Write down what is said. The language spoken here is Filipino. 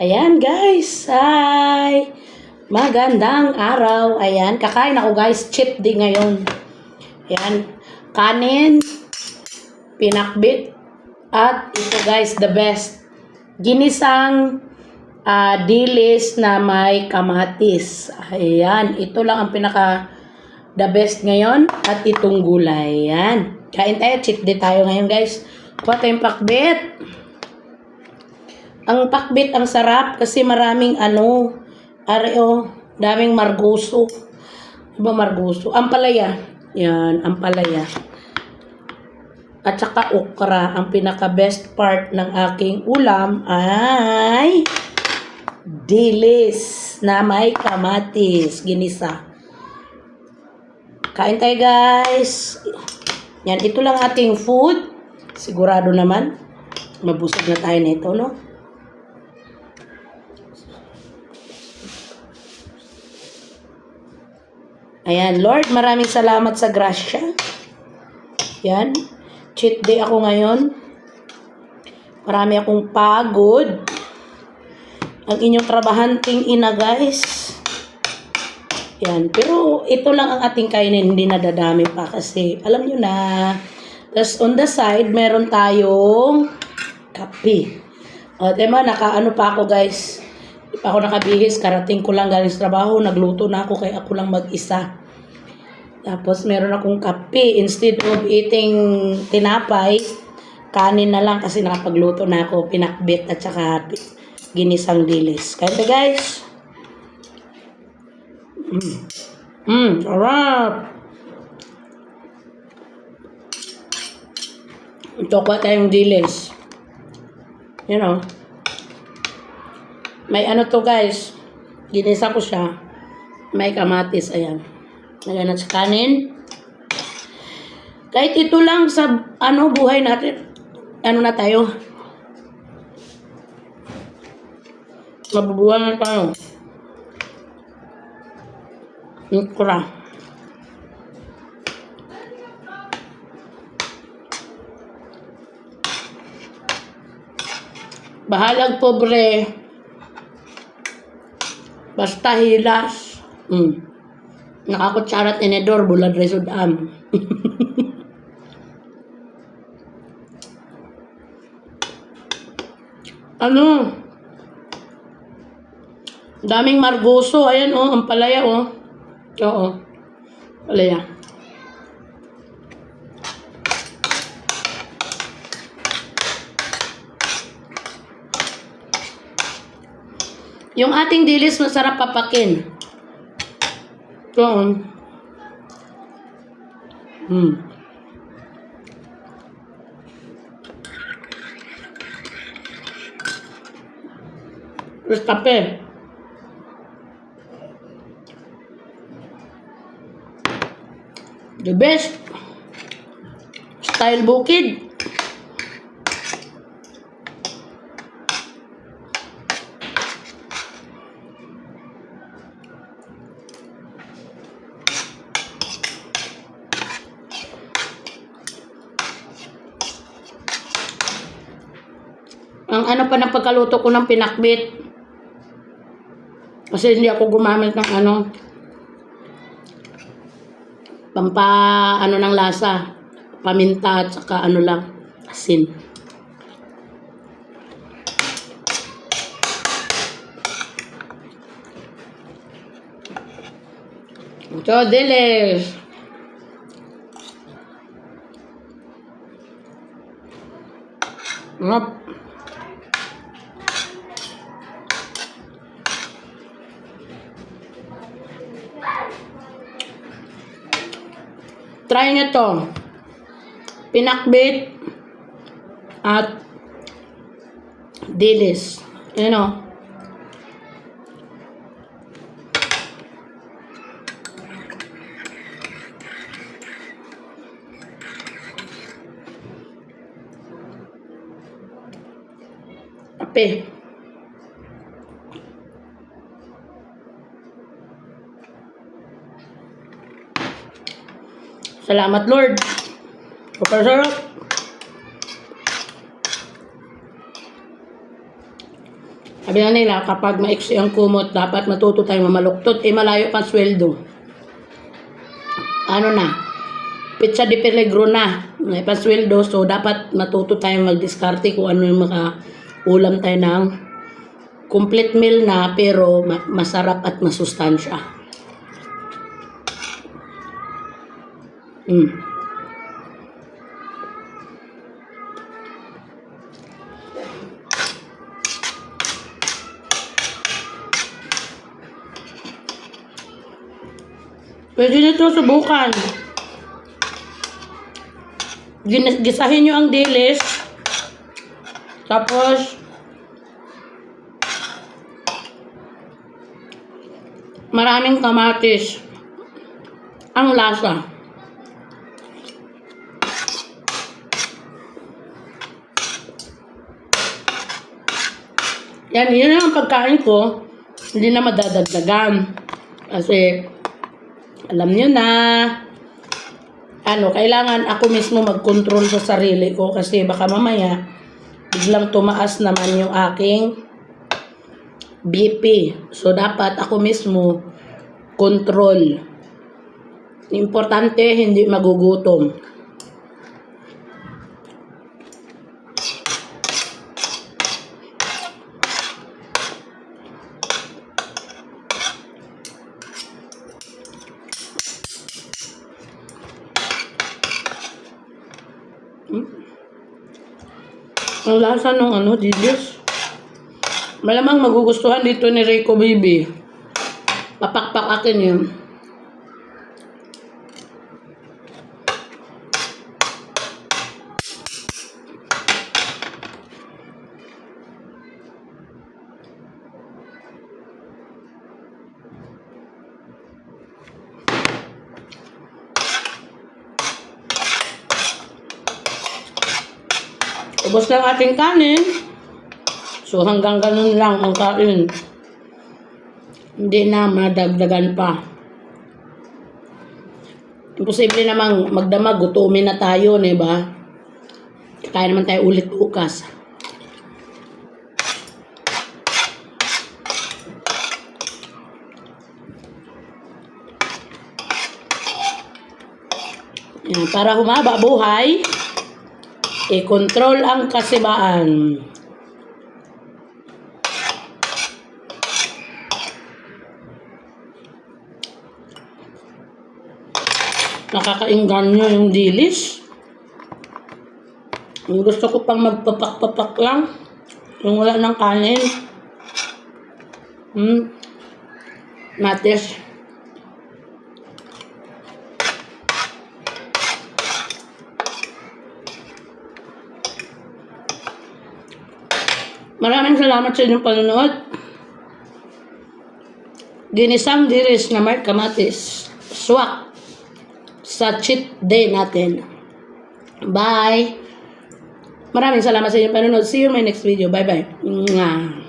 Ayan guys, hi! Magandang araw. Ayan, kakain ako guys, cheat day ngayon. Ayan, kanin, pinakbit, at ito guys, the best. Ginisang dilis na may kamatis. Ayan, ito lang ang pinaka the best ngayon. At itong gulay. Ayan, kain tayo, cheat day tayo ngayon guys. Kuha tayong pakbit. Ang pakbit ang sarap kasi maraming daming margoso. Diba margoso? Ampalaya. Yan, ampalaya. At saka okra. Ang pinaka best part ng aking ulam ay dilis na may kamatis. Ginisa. Kain tayo guys. Yan, ito lang ating food. Sigurado naman. Mabusog na tayo nito, no? Ayan, Lord, maraming salamat sa grasya. Yan. Cheat day ako ngayon. Marami akong pagod. Ang inyong trabahanting ina, guys. Yan. Pero ito lang ang ating kainin. Hindi nadadami pa kasi alam nyo na. Tapos on the side, meron tayong kape. O, diba, nakaano pa ako, guys. Ako nakabihis, karating ko lang galing sa trabaho, nagluto na ako kaya ako lang mag-isa. Tapos meron akong kape, instead of eating tinapay, kanin na lang kasi nakapagluto na ako, pinakbit at saka ginisang dilis. Kaya guys, sarap. Ito ko tayong dilis. You know. May to guys, ginisa ko siya, may kamatis, ayan. Ayan at sa kanin. Kahit ito lang sa buhay natin, na tayo. Mabubuhan na tayo. Ikura. Bahalag pobre. Basta hilas. Nakakutsarat inedor, bulad resudam. Daming margoso. Ayan ang palaya Oo. Palaya. Yung ating dilis masarap papakin. Oo. Terus kape. The best. Style bukid. Ang pa ng pagkaluto ko ng pinakbit. Kasi hindi ako gumamit ng ng lasa. Paminta at saka lang, asin. Ito, dilis. Try nyo to. Pinakbit at dilis. Kape. Salamat Lord. Kapasarap. Sabi na nila, kapag maiksi ang kumot, dapat matuto tayong mamaluktot. Malayo pang sweldo. Ano na? Pizza de peligro na. May pang sweldo. So, dapat matuto tayong magdiskarte kung ano yung ulam tayo ng complete meal na pero masarap at masustansya. Pwede nito subukan. Gisahin nyo ang dilis. Tapos, maraming kamatis. Ang lasa. Yan ang pagkain ko. Hindi na madadagdagan. Kasi, alam nyo na, kailangan ako mismo mag-control sa sarili ko kasi baka mamaya biglang tumaas naman yung aking BP. So, dapat ako mismo control. Importante, hindi magugutom. Ang lasa nung dilis. Malamang magugustuhan dito ni Rico Baby. Papakpak akin yun. Ubos lang ating kanin. So, hanggang ganun lang ang kain. Hindi na madagdagan pa. Imposible namang magdamag, gutumin na tayo, diba? Kaya naman tayo ulit bukas. Yan, para humaba buhay, i-control ang kasibaan. Nakakaingganyo yung dilis. Yung gusto ko pang magpapak-papak lang. Yung wala ng kanin. Matis. Maraming salamat sa inyong panonood. Ginisang dilis na may kamatis. Swak sa cheat day natin. Bye! Maraming salamat sa inyong panonood. See you in my next video. Bye-bye.